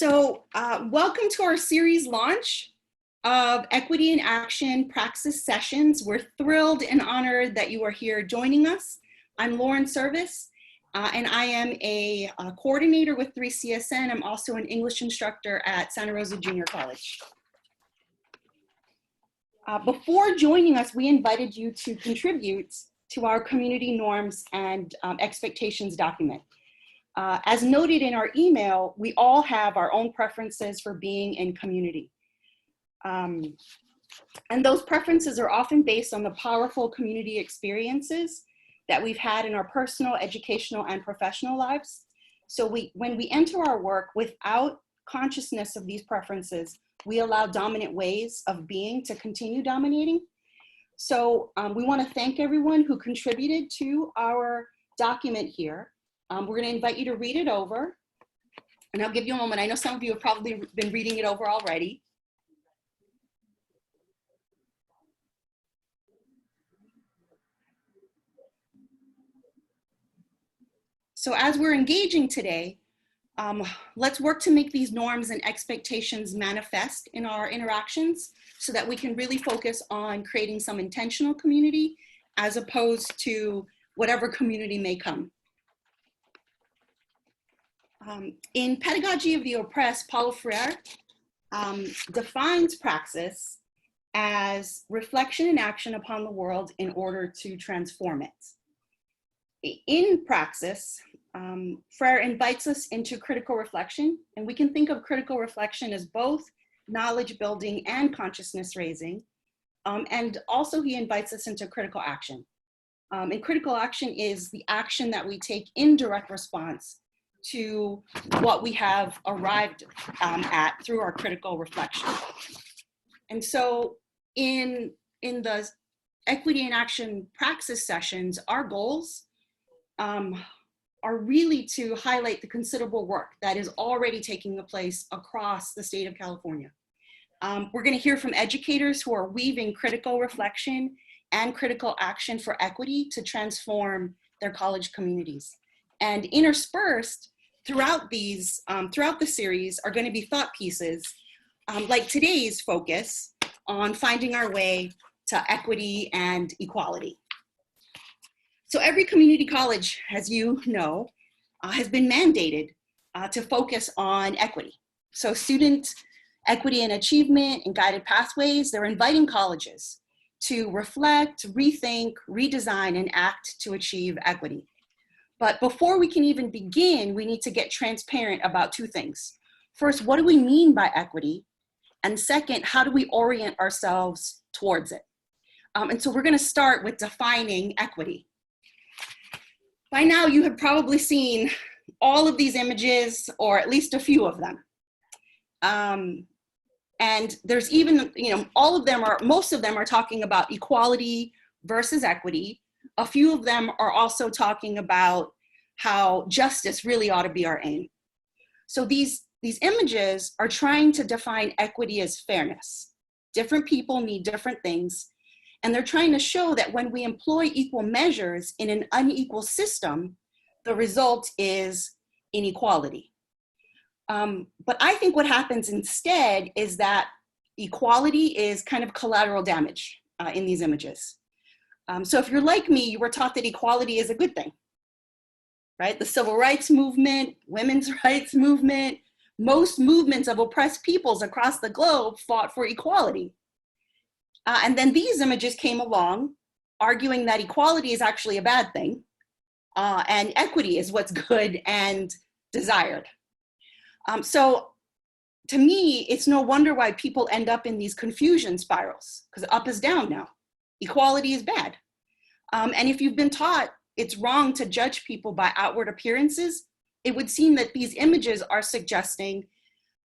Welcome to our series launch of Equity in Action Praxis sessions. We're thrilled and honored that you are here joining us. I'm Lauren Service, and I am a coordinator with 3CSN. I'm also an English instructor at Santa Rosa Junior College. Before joining us, we invited you to contribute to our community norms and expectations document. As noted in our email, we all have our own preferences for being in community. And those preferences are often based on the powerful community experiences that we've had in our personal, educational, and professional lives. So when we enter our work without consciousness of these preferences, we allow dominant ways of being to continue dominating. So we want to thank everyone who contributed to our document here. We're going to invite you to read it over, and I'll give you a moment. I know some of you have probably been reading it over already. So as we're engaging today, let's work to make these norms and expectations manifest in our interactions so that we can really focus on creating some intentional community as opposed to whatever community may come. In Pedagogy of the Oppressed, Paulo Freire defines praxis as reflection and action upon the world in order to transform it. In praxis, Freire invites us into critical reflection, and we can think of critical reflection as both knowledge building and consciousness raising. And also he invites us into critical action. And critical action is the action that we take in direct response to what we have arrived at through our critical reflection. And so in the Equity in Action Praxis sessions, our goals are really to highlight the considerable work that is already taking place across the state of California. We're going to hear from educators who are weaving critical reflection and critical action for equity to transform their college communities. And interspersed throughout the series are going to be thought pieces like today's focus on finding our way to equity and equality. So every community college, as you know, has been mandated to focus on equity. So student equity and achievement and guided pathways, they're inviting colleges to reflect, rethink, redesign, and act to achieve equity. But before we can even begin, we need to get transparent about two things. First, what do we mean by equity? And second, how do we orient ourselves towards it? And so we're going to start with defining equity. By now, you have probably seen all of these images, or at least a few of them. And there's even, most of them are talking about equality versus equity. A few of them are also talking about how justice really ought to be our aim. So these images are trying to define equity as fairness. Different people need different things. And they're trying to show that when we employ equal measures in an unequal system, the result is inequality. But I think what happens instead is that equality is kind of collateral damage in these images. So if you're like me, you were taught that equality is a good thing, right? The civil rights movement, women's rights movement, most movements of oppressed peoples across the globe fought for equality. And then these images came along arguing that equality is actually a bad thing and equity is what's good and desired. So to me, it's no wonder why people end up in these confusion spirals, because up is down now. Equality is bad. And if you've been taught it's wrong to judge people by outward appearances, it would seem that these images are suggesting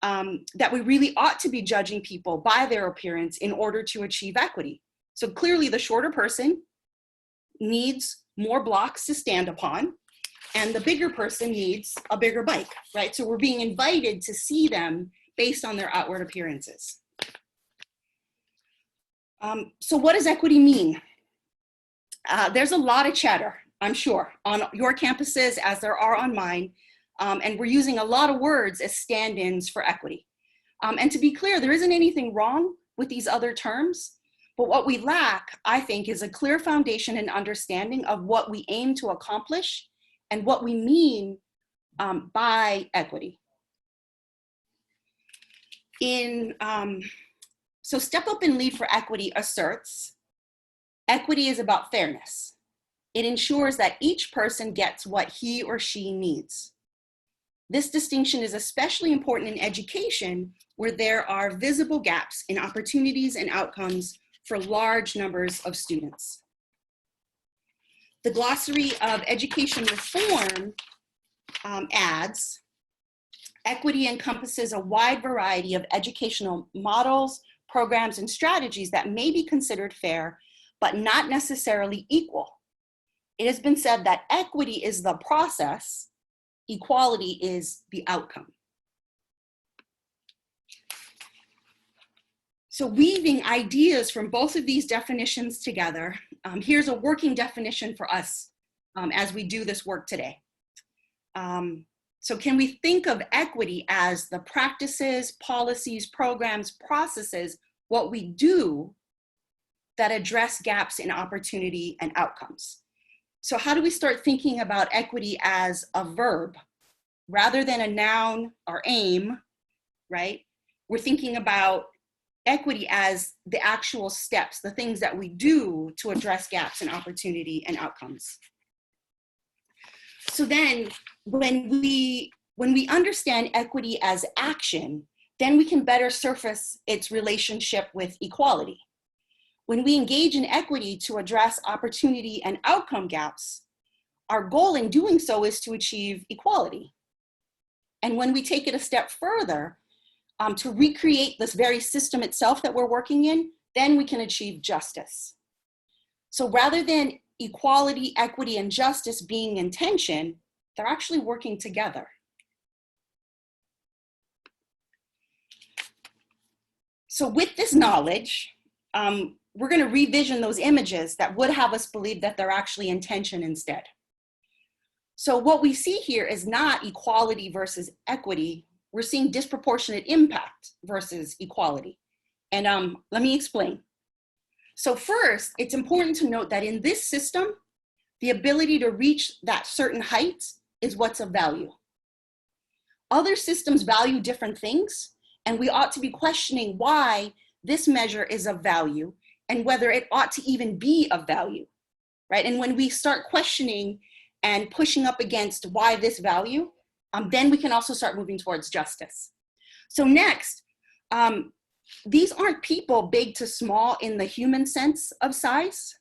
that we really ought to be judging people by their appearance in order to achieve equity. So clearly the shorter person needs more blocks to stand upon, and the bigger person needs a bigger bike, right? So we're being invited to see them based on their outward appearances. So what does equity mean? There's a lot of chatter, I'm sure, on your campuses as there are on mine, And we're using a lot of words as stand-ins for equity. And to be clear, there isn't anything wrong with these other terms, but what we lack, I think, is a clear foundation and understanding of what we aim to accomplish and what we mean by equity. So Step Up and Lead for Equity asserts, equity is about fairness. It ensures that each person gets what he or she needs. This distinction is especially important in education, where there are visible gaps in opportunities and outcomes for large numbers of students. The Glossary of Education Reform adds, equity encompasses a wide variety of educational models, programs, and strategies that may be considered fair, but not necessarily equal. It has been said that equity is the process, equality is the outcome. So weaving ideas from both of these definitions together, here's a working definition for us as we do this work today. So can we think of equity as the practices, policies, programs, processes, what we do that address gaps in opportunity and outcomes? So how do we start thinking about equity as a verb rather than a noun or aim, right? We're thinking about equity as the actual steps, the things that we do to address gaps in opportunity and outcomes. So then when we understand equity as action, then we can better surface its relationship with equality. When we engage in equity to address opportunity and outcome gaps, our goal in doing so is to achieve equality. And when we take it a step further, to recreate this very system itself that we're working in, then we can achieve justice. So rather than equality, equity, and justice being in tension, they're actually working together. So with this knowledge, we're going to revision those images that would have us believe that they're actually in tension instead. So what we see here is not equality versus equity. We're seeing disproportionate impact versus equality. And let me explain. So first, it's important to note that in this system, the ability to reach that certain height is what's of value. Other systems value different things, and we ought to be questioning why this measure is of value and whether it ought to even be of value, right? And when we start questioning and pushing up against why this value, then we can also start moving towards justice. So next, these aren't people big to small in the human sense of size.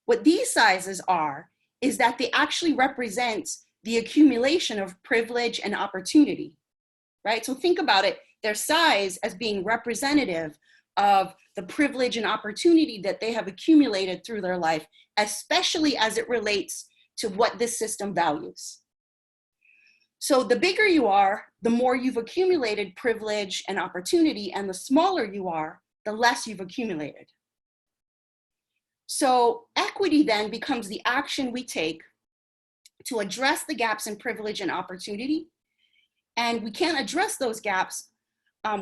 What these sizes are is that they actually represent the accumulation of privilege and opportunity, right? So think about it, their size as being representative of the privilege and opportunity that they have accumulated through their life, especially as it relates to what this system values. So the bigger you are, the more you've accumulated privilege and opportunity, and the smaller you are, the less you've accumulated. So equity then becomes the action we take to address the gaps in privilege and opportunity. And we can't address those gaps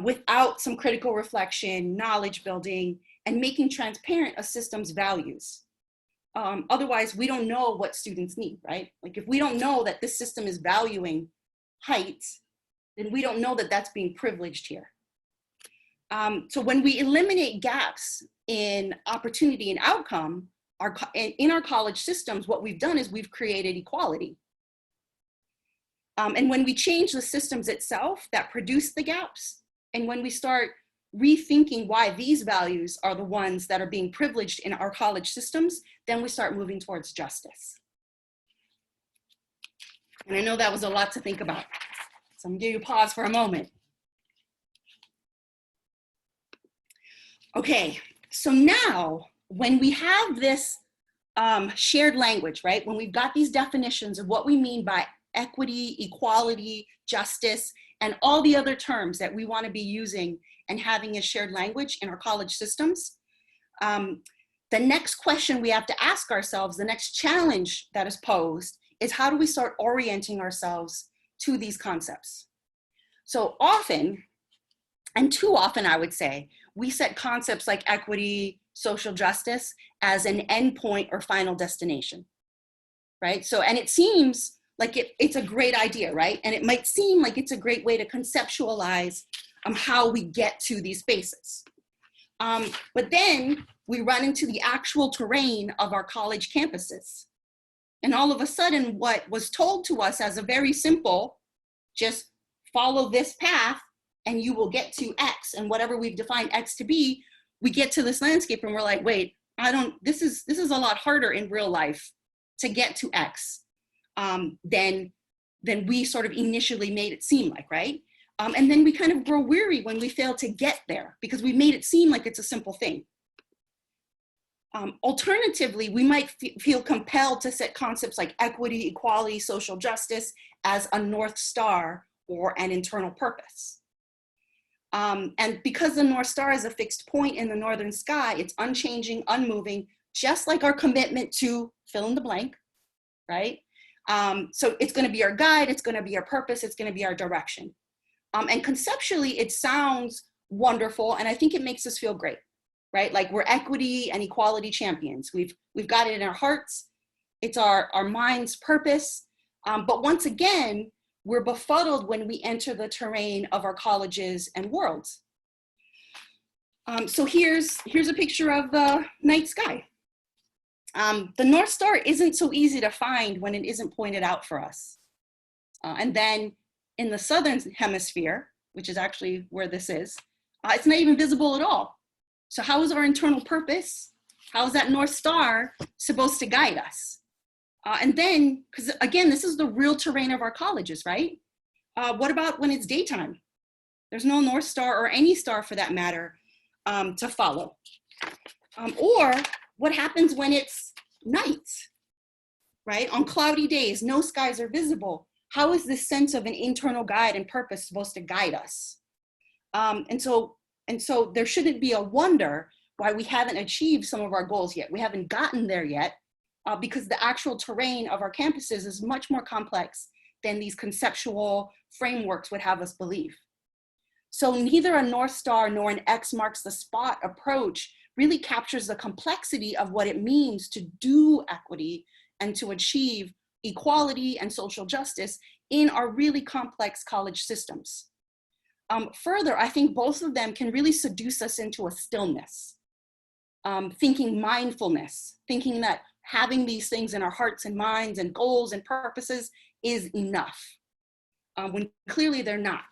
without some critical reflection, knowledge building, and making transparent a system's values. Otherwise, we don't know what students need, right? Like if we don't know that this system is valuing height, then we don't know that that's being privileged here. So when we eliminate gaps in opportunity and outcome, in our college systems, what we've done is we've created equality. And when we change the systems itself that produce the gaps, and when we start rethinking why these values are the ones that are being privileged in our college systems, then we start moving towards justice. And I know that was a lot to think about. So I'm gonna give you a pause for a moment. Okay, so now when we have this shared language, right? When we've got these definitions of what we mean by equity, equality, justice, and all the other terms that we want to be using and having a shared language in our college systems, the next question we have to ask ourselves, the next challenge that is posed, is how do we start orienting ourselves to these concepts. So often, and too often I would say, we set concepts like equity, social justice as an endpoint or final destination, right? So, and it seems like it's a great idea, right? And it might seem like it's a great way to conceptualize how we get to these spaces. But then we run into the actual terrain of our college campuses. And all of a sudden, what was told to us as a very simple, just follow this path and you will get to X, and whatever we've defined X to be, we get to this landscape and we're like, wait, this is a lot harder in real life to get to X than we sort of initially made it seem like, right? And then we kind of grow weary when we fail to get there because we made it seem like it's a simple thing. Alternatively, we might feel compelled to set concepts like equity, equality, social justice as a North Star or an internal purpose. And because the North Star is a fixed point in the northern sky, it's unchanging, unmoving, just like our commitment to fill in the blank, right? So it's going to be our guide, it's going to be our purpose, it's going to be our direction. And conceptually, it sounds wonderful, and I think it makes us feel great, right? Like we're equity and equality champions. We've got it in our hearts. It's our mind's purpose. But once again, we're befuddled when we enter the terrain of our colleges and worlds. So here's a picture of the night sky. The North Star isn't so easy to find when it isn't pointed out for us. And then in the southern hemisphere, which is actually where this is, it's not even visible at all. So how is our internal purpose? How is that North Star supposed to guide us? And then, because again, this is the real terrain of our colleges, right? What about when it's daytime? There's no North Star or any star for that matter to follow. Or what happens when it's night, right? On cloudy days, no skies are visible. How is this sense of an internal guide and purpose supposed to guide us? And so there shouldn't be a wonder why we haven't achieved some of our goals yet. We haven't gotten there yet because the actual terrain of our campuses is much more complex than these conceptual frameworks would have us believe. So neither a North Star nor an X marks the spot approach really captures the complexity of what it means to do equity and to achieve equality and social justice in our really complex college systems. Further, I think both of them can really seduce us into a stillness, thinking mindfulness, thinking that having these things in our hearts and minds and goals and purposes is enough, when clearly they're not.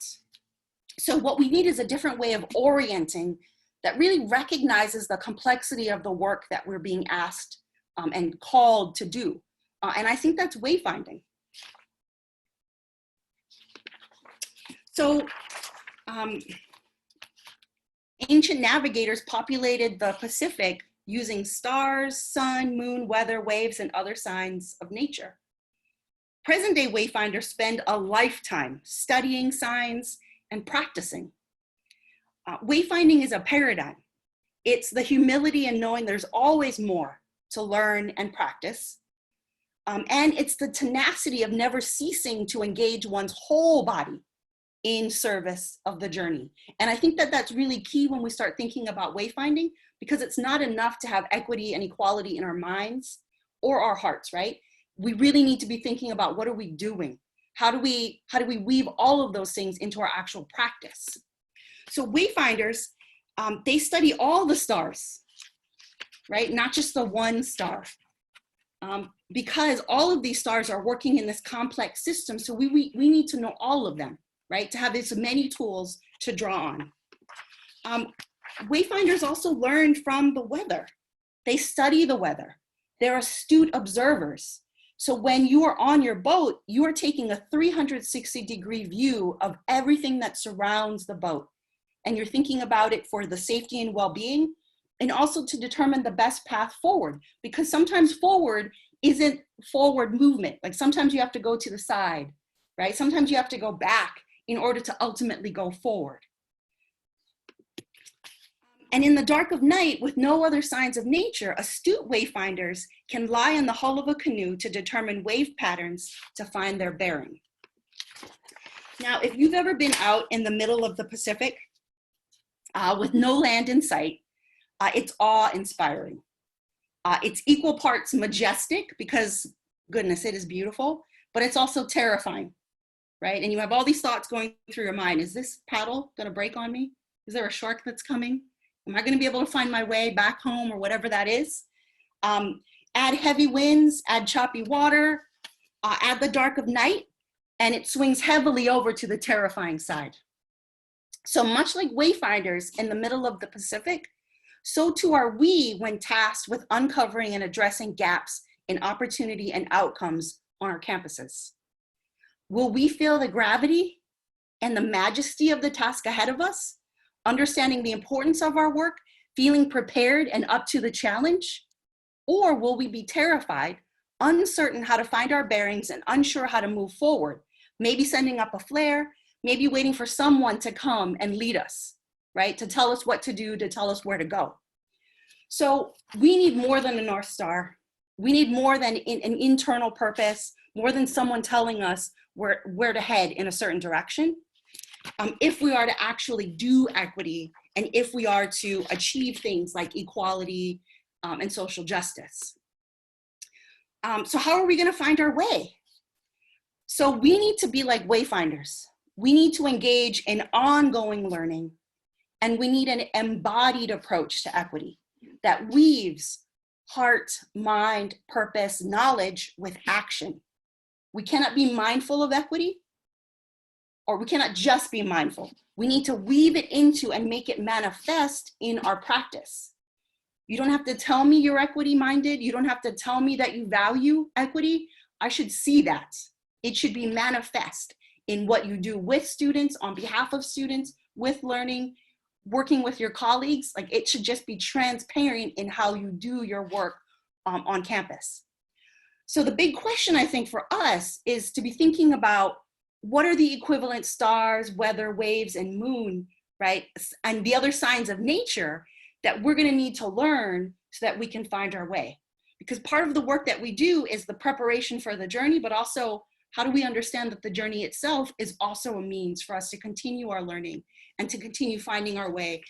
So what we need is a different way of orienting that really recognizes the complexity of the work that we're being asked and called to do. And I think that's wayfinding. So ancient navigators populated the Pacific using stars, sun, moon, weather, waves, and other signs of nature. Present-day wayfinders spend a lifetime studying signs and practicing. Wayfinding is a paradigm. It's the humility in knowing there's always more to learn and practice. And it's the tenacity of never ceasing to engage one's whole body in service of the journey. And I think that that's really key when we start thinking about wayfinding, because it's not enough to have equity and equality in our minds or our hearts, right? We really need to be thinking about what are we doing? How do we weave all of those things into our actual practice? So wayfinders, they study all the stars, right? Not just the one star. Because all of these stars are working in this complex system, so we need to know all of them, right? To have as many tools to draw on. Wayfinders also learn from the weather. They study the weather. They're astute observers. So when you are on your boat, you are taking a 360-degree view of everything that surrounds the boat. And you're thinking about it for the safety and well-being, and also to determine the best path forward, because sometimes forward isn't forward movement. Like sometimes you have to go to the side, right? Sometimes you have to go back in order to ultimately go forward. And in the dark of night, with no other signs of nature, astute wayfinders can lie in the hull of a canoe to determine wave patterns to find their bearing. Now, if you've ever been out in the middle of the Pacific with no land in sight, it's awe-inspiring. It's equal parts majestic because, goodness, it is beautiful, but it's also terrifying, right? And you have all these thoughts going through your mind. Is this paddle gonna break on me? Is there a shark that's coming? Am I gonna be able to find my way back home or whatever that is? Add heavy winds, add choppy water, add the dark of night, and it swings heavily over to the terrifying side. So much like wayfinders in the middle of the Pacific, so too are we when tasked with uncovering and addressing gaps in opportunity and outcomes on our campuses. Will we feel the gravity and the majesty of the task ahead of us, understanding the importance of our work, feeling prepared and up to the challenge? Or will we be terrified, uncertain how to find our bearings and unsure how to move forward, maybe sending up a flare, maybe waiting for someone to come and lead us, right? To tell us what to do, to tell us where to go. So we need more than a North Star. We need more than an internal purpose, more than someone telling us where to head in a certain direction. If we are to actually do equity and if we are to achieve things like equality and social justice. So how are we gonna find our way? So we need to be like wayfinders. We need to engage in ongoing learning, and we need an embodied approach to equity that weaves heart, mind, purpose, knowledge with action. We cannot be mindful of equity, or we cannot just be mindful. We need to weave it into and make it manifest in our practice. You don't have to tell me you're equity minded. You don't have to tell me that you value equity. I should see that. It should be manifest in what you do with students, on behalf of students, with learning, working with your colleagues. Like, it should just be transparent in how you do your work on campus. So the big question, I think, for us is to be thinking about what are the equivalent stars, weather, waves, and moon, right? And the other signs of nature that we're gonna need to learn so that we can find our way. Because part of the work that we do is the preparation for the journey, but also how do we understand that the journey itself is also a means for us to continue our learning and to continue finding our way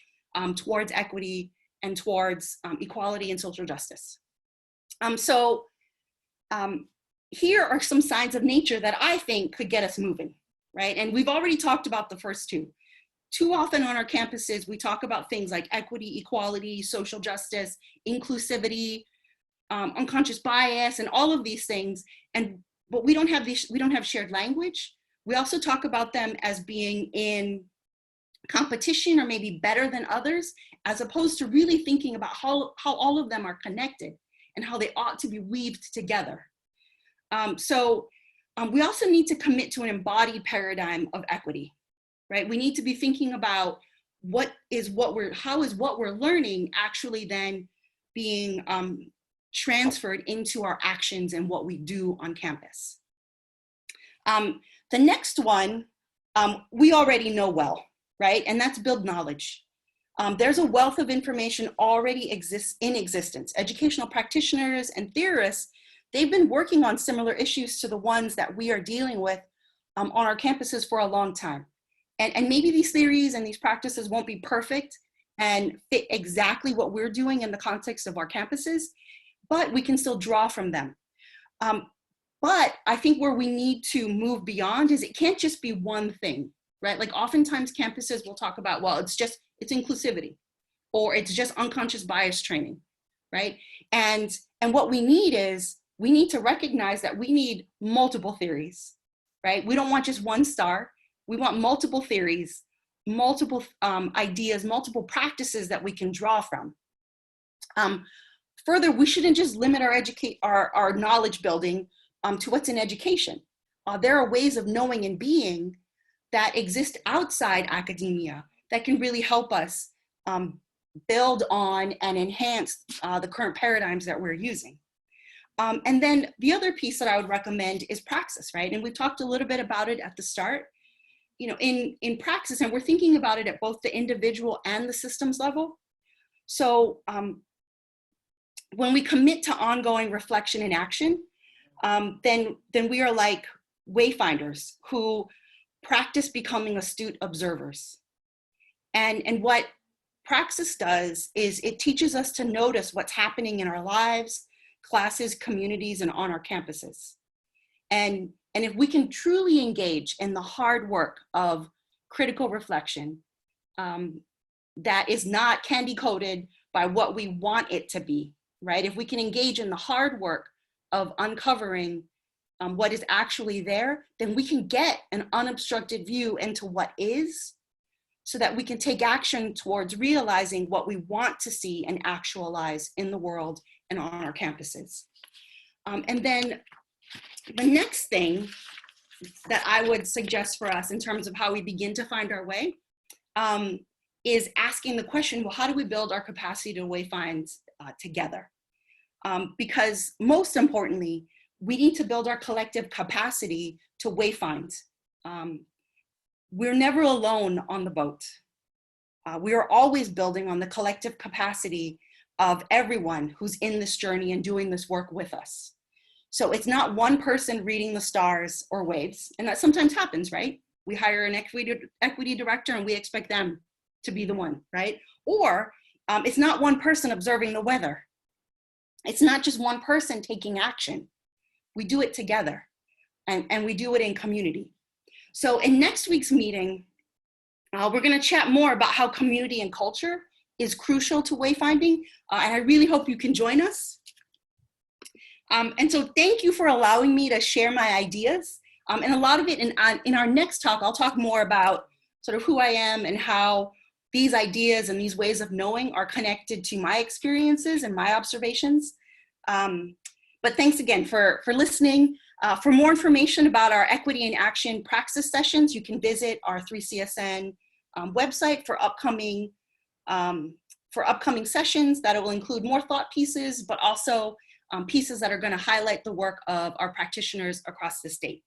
towards equity and towards equality and social justice. Here are some signs of nature that I think could get us moving, right? And we've already talked about the first two. Too often on our campuses, we talk about things like equity, equality, social justice, inclusivity, unconscious bias, and all of these things. But we don't have shared language. We also talk about them as being in competition or maybe better than others, as opposed to really thinking about how all of them are connected and how they ought to be weaved together. We also need to commit to an embodied paradigm of equity, right? We need to be thinking about how is what we're learning actually then being transferred into our actions and what we do on campus. The next one, we already know well, right? And that's build knowledge. There's a wealth of information already exists in existence. Educational practitioners and theorists, they've been working on similar issues to the ones that we are dealing with on our campuses for a long time. And maybe these theories and these practices won't be perfect and fit exactly what we're doing in the context of our campuses, but we can still draw from them. But I think where we need to move beyond is it can't just be one thing, right? Like oftentimes campuses will talk about, well, it's inclusivity, or it's just unconscious bias training, right? And what we need is, we need to recognize that we need multiple theories, right? We don't want just one star. We want multiple theories, multiple ideas, multiple practices that we can draw from. Further, we shouldn't just limit our knowledge building to what's in education. There are ways of knowing and being that exist outside academia that can really help us build on and enhance the current paradigms that we're using. And then the other piece that I would recommend is Praxis, right? And we talked a little bit about it at the start. You know, in Praxis, and we're thinking about it at both the individual and the systems level. So when we commit to ongoing reflection and action, then we are like wayfinders who practice becoming astute observers. And what Praxis does is it teaches us to notice what's happening in our lives, classes, communities, and on our campuses. And if we can truly engage in the hard work of critical reflection that is not candy coated by what we want it to be, right? If we can engage in the hard work of uncovering what is actually there, then we can get an unobstructed view into what is, so that we can take action towards realizing what we want to see and actualize in the world and on our campuses. And then the next thing that I would suggest for us in terms of how we begin to find our way is asking the question, well, how do we build our capacity to wayfind together? Because most importantly, we need to build our collective capacity to wayfind. We're never alone on the boat. We are always building on the collective capacity of everyone who's in this journey and doing this work with us. So it's not one person reading the stars or waves, and that sometimes happens, right? We hire an equity director and we expect them to be the one, right? Or it's not one person observing the weather. It's not just one person taking action. We do it together, and we do it in community. So in next week's meeting, we're going to chat more about how community and culture is crucial to wayfinding, and I really hope you can join us. And so thank you for allowing me to share my ideas. And a lot of it in our next talk, I'll talk more about sort of who I am and how these ideas and these ways of knowing are connected to my experiences and my observations. But thanks again for listening. For more information about our Equity in Action Praxis sessions, you can visit our 3CSN website for upcoming sessions that will include more thought pieces, but also pieces that are going to highlight the work of our practitioners across the state.